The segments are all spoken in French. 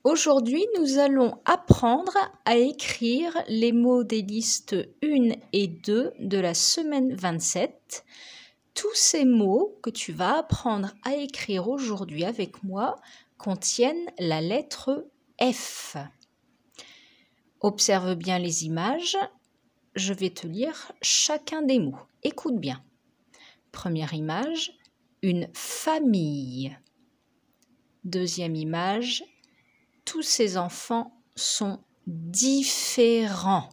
Aujourd'hui, nous allons apprendre à écrire les mots des listes 1 et 2 de la semaine 27. Tous ces mots que tu vas apprendre à écrire aujourd'hui avec moi contiennent la lettre F. Observe bien les images. Je vais te lire chacun des mots. Écoute bien. Première image, une famille. Deuxième image, tous ces enfants sont différents.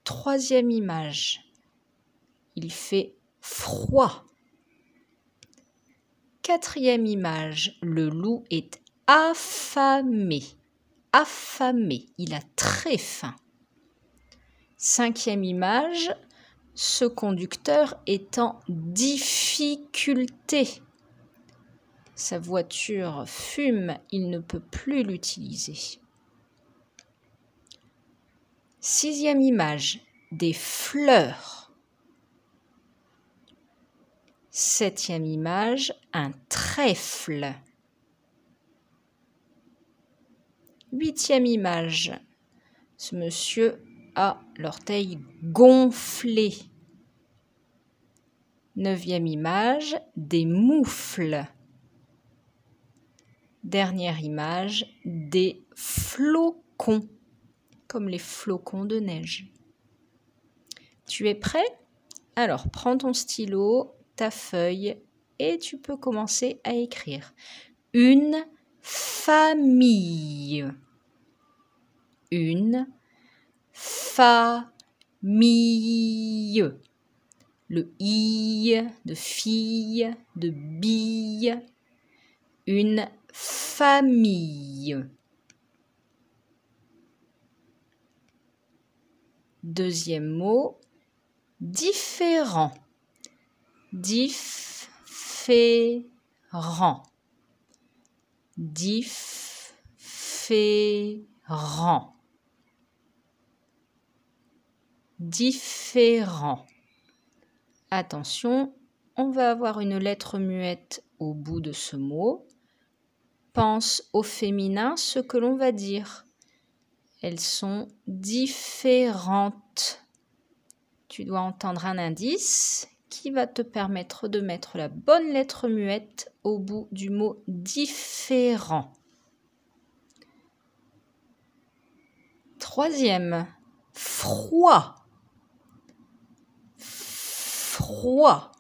Troisième image, il fait froid. Quatrième image, le loup est affamé. Affamé, il a très faim. Cinquième image, ce conducteur est en difficulté. Sa voiture fume, il ne peut plus l'utiliser. Sixième image, des fleurs. Septième image, un trèfle. Huitième image, ce monsieur a l'orteil gonflé. Neuvième image, des moufles. Dernière image, des flocons, comme les flocons de neige. Tu es prêt? Alors, prends ton stylo, ta feuille et tu peux commencer à écrire. Une famille. Une famille. Le i de fille, de bille. Une famille. Deuxième mot, différent. Différent. Différent. Différent. Attention, on va avoir une lettre muette au bout de ce mot. Pense au féminin ce que l'on va dire. Elles sont différentes. Tu dois entendre un indice qui va te permettre de mettre la bonne lettre muette au bout du mot différent. Troisième, froid. Froid.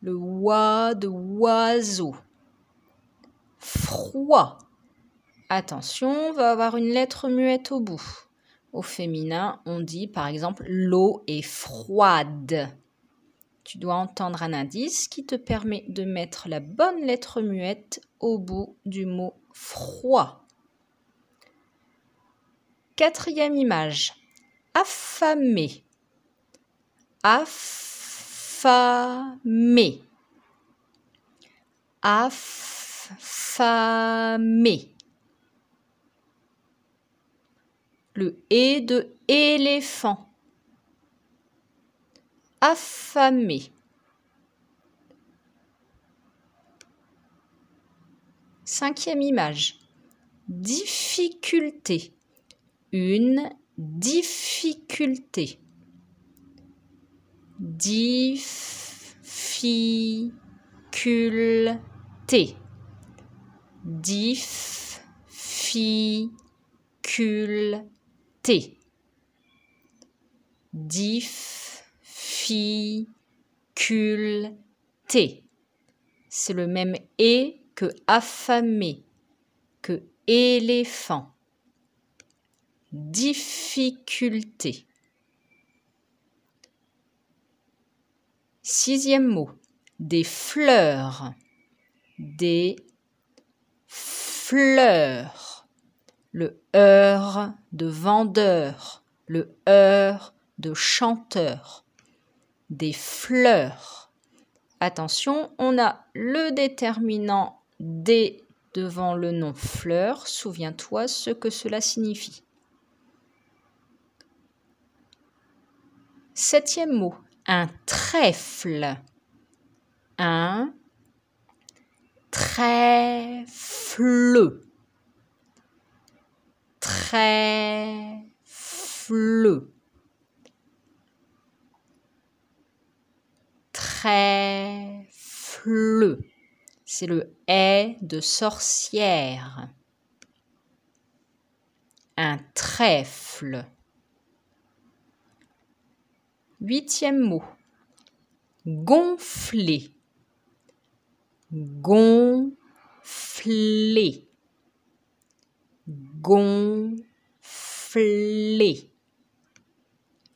Le oie de oiseau. Froid. Attention, on va avoir une lettre muette au bout. Au féminin, on dit par exemple l'eau est froide. Tu dois entendre un indice qui te permet de mettre la bonne lettre muette au bout du mot froid. Quatrième image, affamé. Affamé. Affamé. Le é de éléphant. Affamé. Cinquième image. Difficulté. Une difficulté. Difficulté. Difficulté. Difficulté. C'est le même et que affamé, que éléphant. Difficulté. Sixième mot, des fleurs. Des fleurs. Le heure de vendeur, le heure de chanteur. Des fleurs. Attention, on a le déterminant des devant le nom fleur. Souviens-toi ce que cela signifie. Septième mot, un trèfle. Un trèfle. trèfle, trèfle, trèfle. C'est le « est » de sorcière. Un trèfle. 8e mot. Gonfler. Gonfler. Gonfler.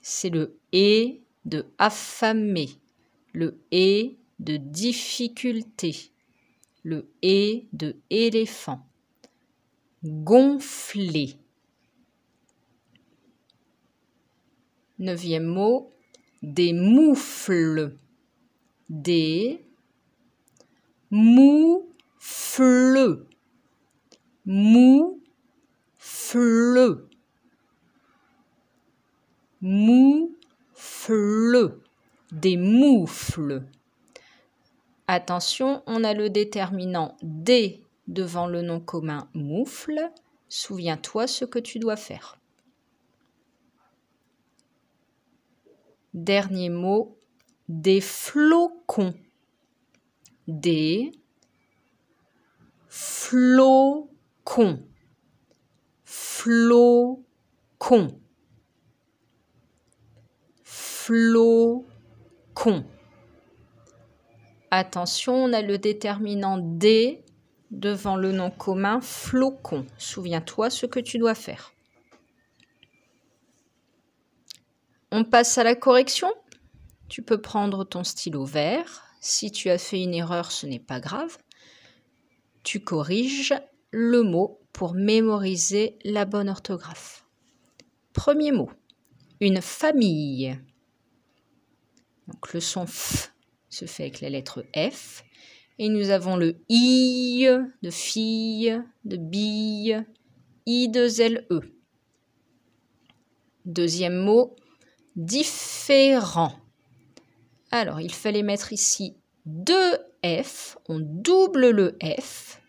C'est le « et » de affamer, le « et » de difficulté, le « et » de éléphant. Gonfler. 9e mot, des moufles. Des moufles. Moufles. Moufles. Des moufles. Attention, on a le déterminant des devant le nom commun moufle. Souviens-toi ce que tu dois faire. Dernier mot, des flocons. Des flocons. Flocons. Flocons. Attention, on a le déterminant des devant le nom commun flocon. Souviens-toi ce que tu dois faire. On passe à la correction. Tu peux prendre ton stylo vert. Si tu as fait une erreur, ce n'est pas grave. Tu corriges le mot pour mémoriser la bonne orthographe. Premier mot, une famille. Donc le son F se fait avec la lettre F. Et nous avons le I de fille, de bille, I2LE. Deuxième mot, différent. Alors, il fallait mettre ici 2 F. On double le F.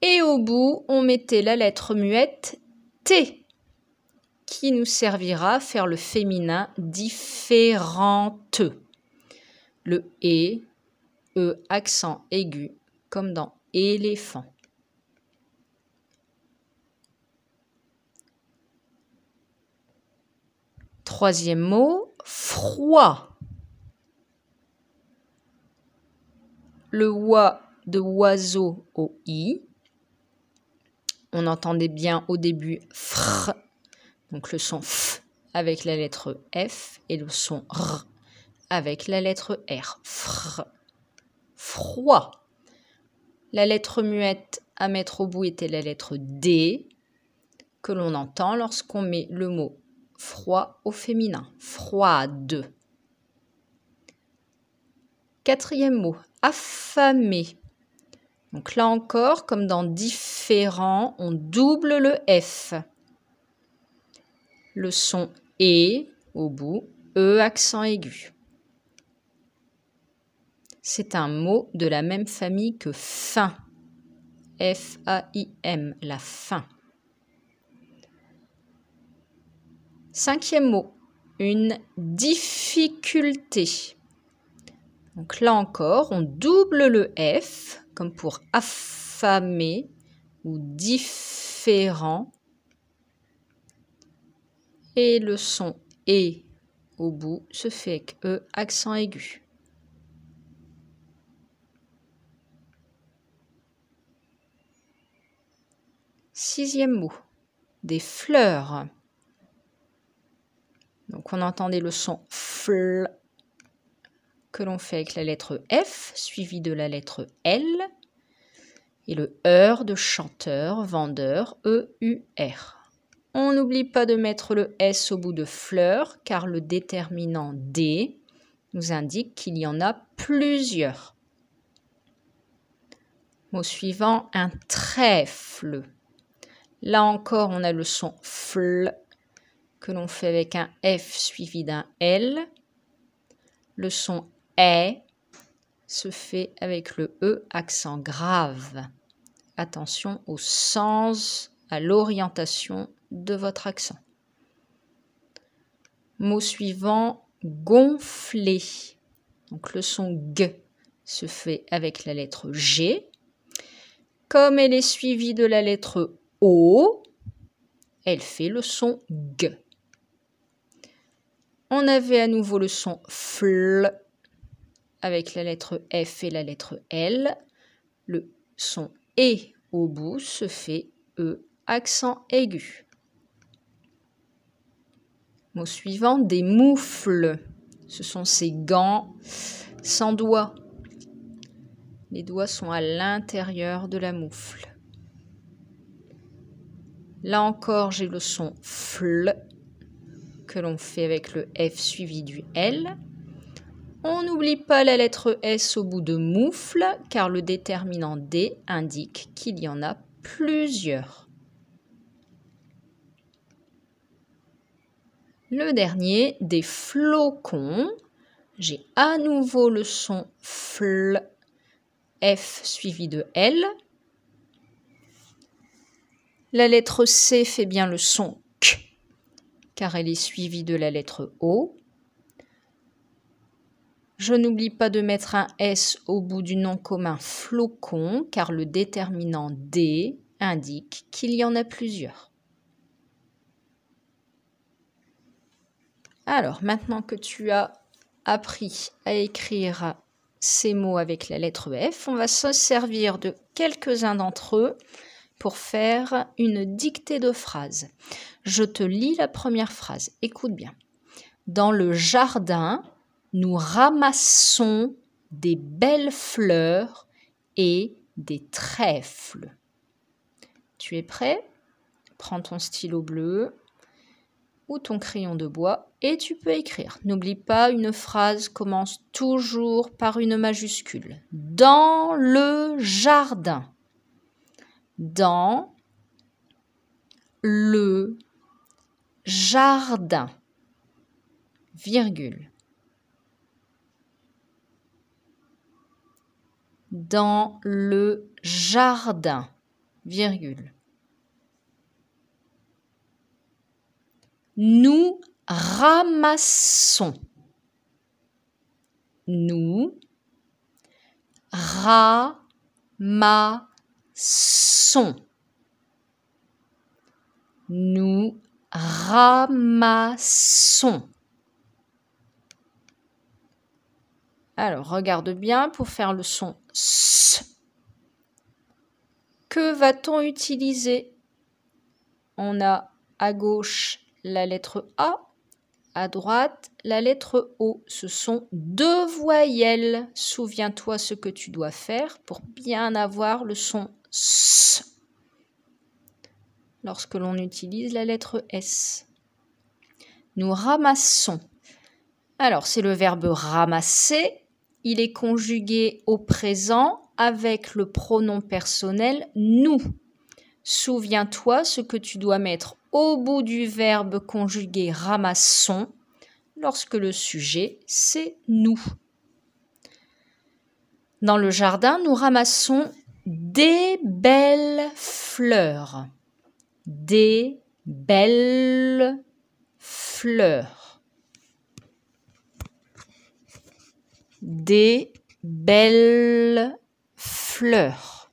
Et au bout, on mettait la lettre muette T, qui nous servira à faire le féminin différente. Le E accent aigu, comme dans éléphant. Troisième mot, froid. Le oie de oiseau au I. On entendait bien au début fr, donc le son F avec la lettre F et le son R avec la lettre R. Fr. Froid. La lettre muette à mettre au bout était la lettre D que l'on entend lorsqu'on met le mot froid au féminin. Froide. Quatrième mot, affamé. Donc là encore, comme dans différent, on double le F. Le son E au bout, E accent aigu. C'est un mot de la même famille que faim. F-A-I-M, la faim. Cinquième mot, une difficulté. Donc là encore, on double le F, comme pour affamé ou différent. Et le son E au bout se fait avec E accent aigu. Sixième mot, des fleurs. Donc on entendait le son FL que l'on fait avec la lettre F suivi de la lettre L et le EUR de chanteur, vendeur, E-U-R. On n'oublie pas de mettre le S au bout de fleur car le déterminant D nous indique qu'il y en a plusieurs. Mot suivant, un trèfle. Là encore, on a le son FL que l'on fait avec un F suivi d'un L. Le son est se fait avec le E accent grave. Attention au sens, à l'orientation de votre accent. Mot suivant, gonfler. Donc le son G se fait avec la lettre G. Comme elle est suivie de la lettre O, elle fait le son G. On avait à nouveau le son FL avec la lettre F et la lettre L. Le son E au bout se fait E, accent aigu. Mot suivant, des moufles. Ce sont ces gants sans doigts. Les doigts sont à l'intérieur de la moufle. Là encore, j'ai le son FL que l'on fait avec le F suivi du L. On n'oublie pas la lettre S au bout de moufle car le déterminant D indique qu'il y en a plusieurs. Le dernier, des flocons. J'ai à nouveau le son FL, F suivi de L. La lettre C fait bien le son K car elle est suivie de la lettre O. Je n'oublie pas de mettre un S au bout du nom commun flocon car le déterminant D indique qu'il y en a plusieurs. Alors, maintenant que tu as appris à écrire ces mots avec la lettre F, on va se servir de quelques-uns d'entre eux pour faire une dictée de phrases. Je te lis la première phrase. Écoute bien. Dans le jardin, nous ramassons des belles fleurs et des trèfles. Tu es prêt? Prends ton stylo bleu ou ton crayon de bois et tu peux écrire. N'oublie pas, une phrase commence toujours par une majuscule. Dans le jardin. Dans le jardin. Virgule. Dans le jardin. Virgule. Nous ramassons. Nous ramassons. Nous ramassons. Alors, regarde bien pour faire le son S. Que va-t-on utiliser? On a à gauche la lettre A, à droite la lettre O. Ce sont deux voyelles. Souviens-toi ce que tu dois faire pour bien avoir le son S lorsque l'on utilise la lettre S. Nous ramassons. Alors, c'est le verbe ramasser. Il est conjugué au présent avec le pronom personnel nous. Souviens-toi ce que tu dois mettre au bout du verbe conjugué ramassons lorsque le sujet c'est nous. Dans le jardin, nous ramassons des belles fleurs. Des belles fleurs. Des belles fleurs.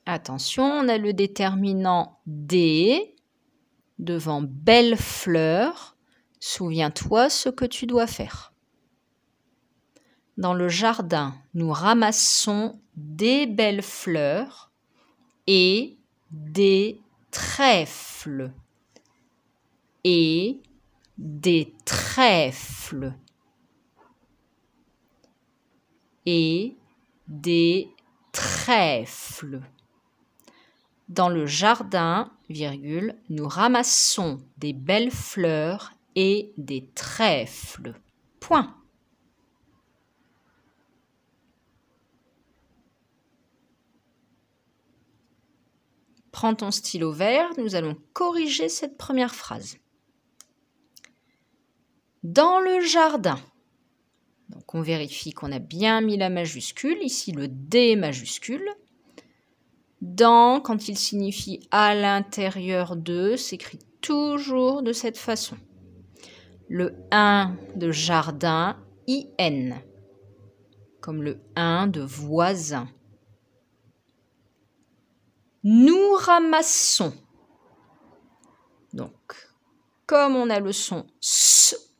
Attention, on a le déterminant des devant belles fleurs. Souviens-toi ce que tu dois faire. Dans le jardin, nous ramassons des belles fleurs et des trèfles. Et des trèfles. Et des trèfles. Dans le jardin, virgule, nous ramassons des belles fleurs et des trèfles. Point. Prends ton stylo vert, nous allons corriger cette première phrase. Dans le jardin. Donc on vérifie qu'on a bien mis la majuscule, ici le D majuscule. Dans, quand il signifie à l'intérieur de, s'écrit toujours de cette façon. Le 1 de jardin, IN, comme le 1 de voisin. Nous ramassons. Donc, comme on a le son S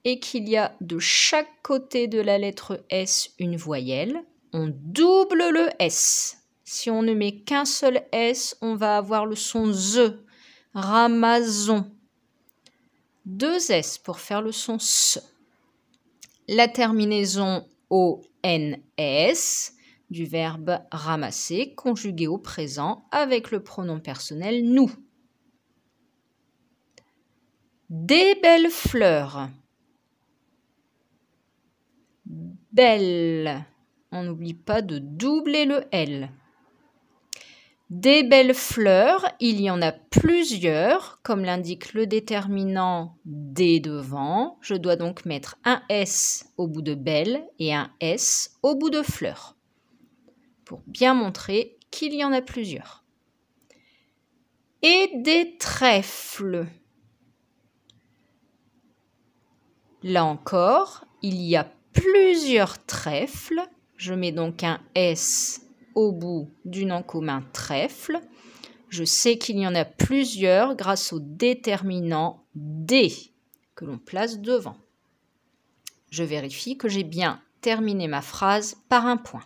et qu'il y a de chaque côté de la lettre S une voyelle, on double le S. Si on ne met qu'un seul S, on va avoir le son Z. Ramassons. 2 S pour faire le son S. La terminaison ONS du verbe ramasser conjugué au présent avec le pronom personnel nous. Des belles fleurs. Belle. On n'oublie pas de doubler le L. Des belles fleurs, il y en a plusieurs, comme l'indique le déterminant des devant. Je dois donc mettre un S au bout de belle et un S au bout de fleur, pour bien montrer qu'il y en a plusieurs. Et des trèfles. Là encore, il y a plusieurs trèfles. Je mets donc un S au bout du nom commun trèfle. Je sais qu'il y en a plusieurs grâce au déterminant des que l'on place devant. Je vérifie que j'ai bien terminé ma phrase par un point.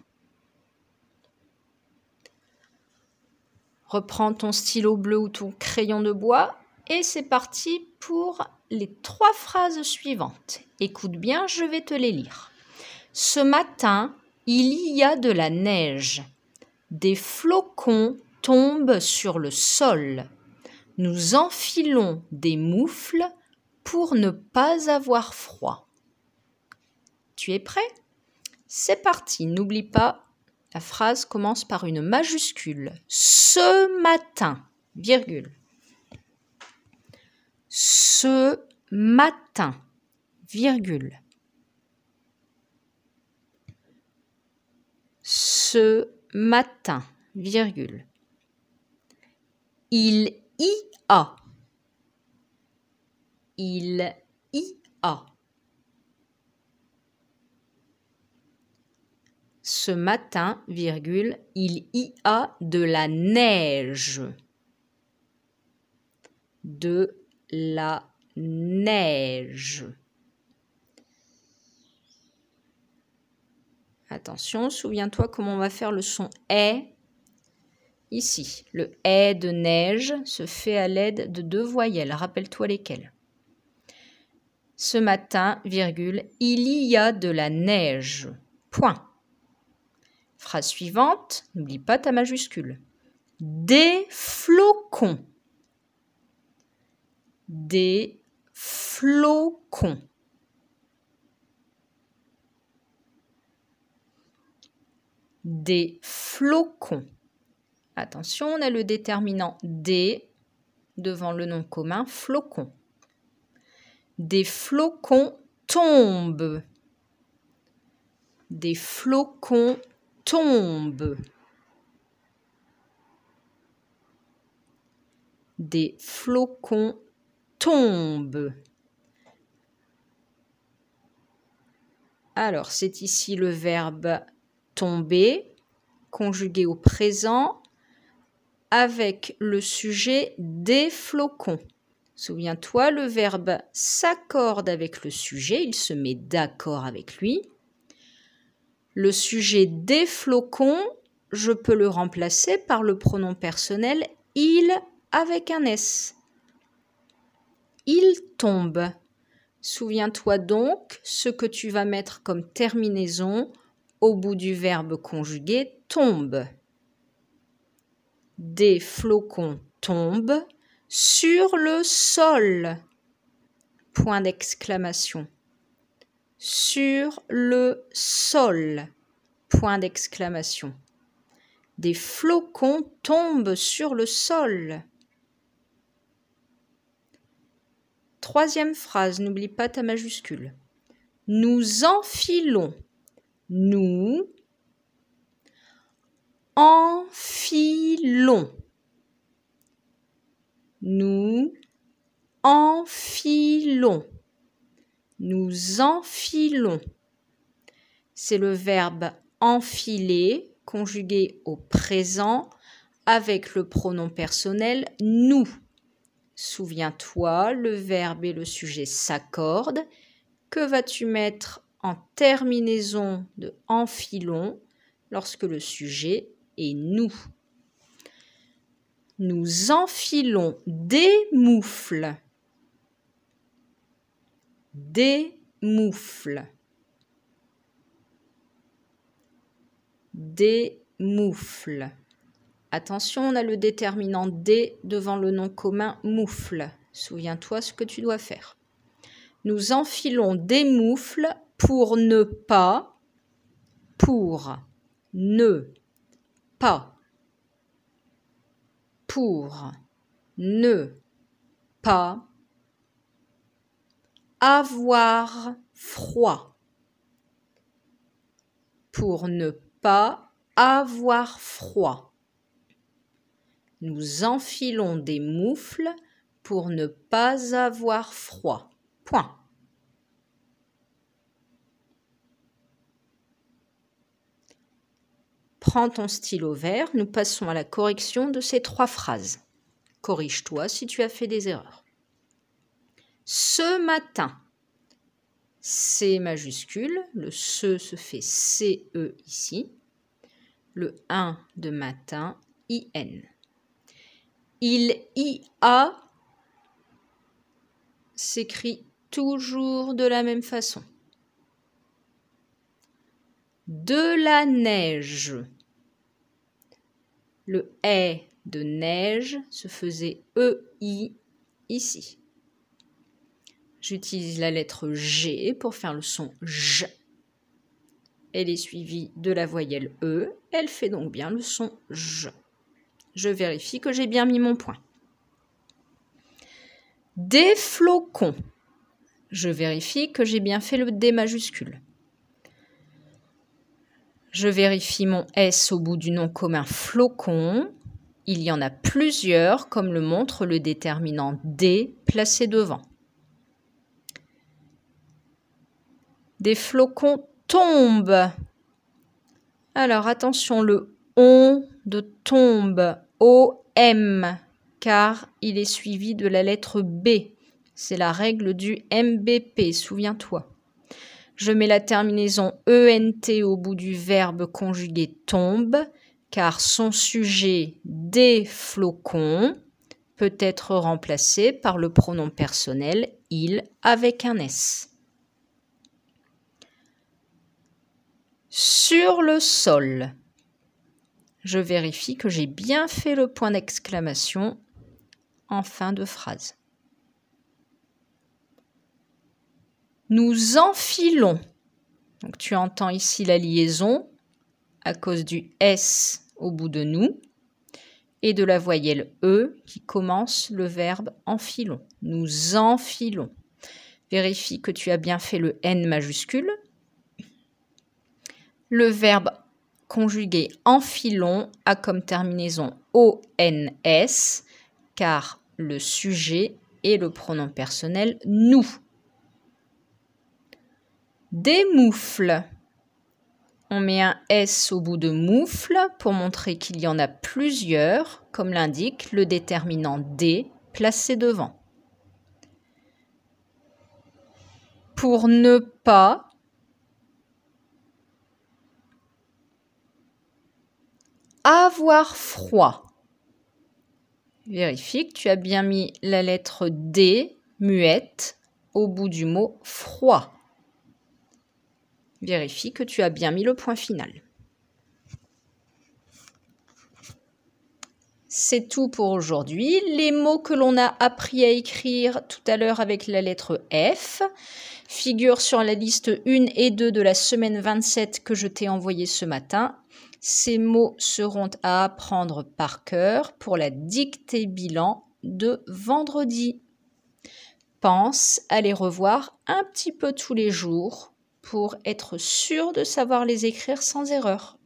Reprends ton stylo bleu ou ton crayon de bois et c'est parti pour les 3 phrases suivantes. Écoute bien, je vais te les lire. Ce matin, il y a de la neige. Des flocons tombent sur le sol. Nous enfilons des moufles pour ne pas avoir froid. Tu es prêt? C'est parti, n'oublie pas, la phrase commence par une majuscule. Ce matin, virgule. Ce matin, virgule. Ce matin, virgule. Il y a. Il y a. Ce matin, virgule, il y a de la neige. De la neige. Attention, souviens-toi comment on va faire le son « est » ici. Le « est » de neige se fait à l'aide de 2 voyelles. Rappelle-toi lesquelles. Ce matin, virgule, il y a de la neige. Point. Phrase suivante, n'oublie pas ta majuscule. Des flocons. Des flocons. Des flocons. Attention, on a le déterminant des devant le nom commun flocon. Des flocons tombent. Des flocons tombent. Des flocons tombent. Alors, c'est ici le verbe tomber, conjugué au présent, avec le sujet des flocons. Souviens-toi, le verbe s'accorde avec le sujet, il se met d'accord avec lui. Le sujet des flocons, je peux le remplacer par le pronom personnel il avec un S. Il tombe. Souviens-toi donc ce que tu vas mettre comme terminaison au bout du verbe conjugué tombe. Des flocons tombent sur le sol. Point d'exclamation. Sur le sol. Point d'exclamation. Des flocons tombent sur le sol. 3e phrase, n'oublie pas ta majuscule. Nous enfilons. Nous enfilons. Nous enfilons. Nous enfilons. C'est le verbe enfiler conjugué au présent avec le pronom personnel nous. Souviens-toi, le verbe et le sujet s'accordent. Que vas-tu mettre en terminaison de enfilons lorsque le sujet est nous? Nous enfilons des moufles. Des moufles. Des moufles. Attention, on a le déterminant des devant le nom commun moufle. Souviens-toi ce que tu dois faire. Nous enfilons des moufles pour ne pas, pour ne pas, pour ne pas avoir froid, pour ne pas avoir froid. Nous enfilons des moufles pour ne pas avoir froid. Point. Prends ton stylo vert, nous passons à la correction de ces 3 phrases. Corrige-toi si tu as fait des erreurs. Ce matin, C majuscule, le se fait CE ici, le 1 de matin, IN. Il y a s'écrit toujours de la même façon. De la neige. Le est de neige se faisait EI ici. J'utilise la lettre G pour faire le son J. Elle est suivie de la voyelle E. Elle fait donc bien le son J. Je vérifie que j'ai bien mis mon point. Des flocons. Je vérifie que j'ai bien fait le D majuscule. Je vérifie mon S au bout du nom commun flocon. Il y en a plusieurs, comme le montre le déterminant D placé devant. Des flocons tombent. Alors attention, le on de tombe, O-M, car il est suivi de la lettre B. C'est la règle du MBP, souviens-toi. Je mets la terminaison ENT au bout du verbe conjugué tombe, car son sujet des flocons peut être remplacé par le pronom personnel il avec un S. Sur le sol. Je vérifie que j'ai bien fait le point d'exclamation en fin de phrase. Nous enfilons. Donc tu entends ici la liaison à cause du S au bout de nous et de la voyelle E qui commence le verbe enfilons. Nous enfilons. Vérifie que tu as bien fait le N majuscule. Le verbe conjugué enfilons a comme terminaison ONS car le sujet est le pronom personnel nous. Des moufles. On met un S au bout de moufle pour montrer qu'il y en a plusieurs, comme l'indique le déterminant D placé devant. Pour ne pas avoir froid. Vérifie que tu as bien mis la lettre D muette au bout du mot froid. Vérifie que tu as bien mis le point final. C'est tout pour aujourd'hui. Les mots que l'on a appris à écrire tout à l'heure avec la lettre F figurent sur la liste 1 et 2 de la semaine 27 que je t'ai envoyée ce matin. Ces mots seront à apprendre par cœur pour la dictée bilan de vendredi. Pense à les revoir un petit peu tous les jours pour être sûr de savoir les écrire sans erreur.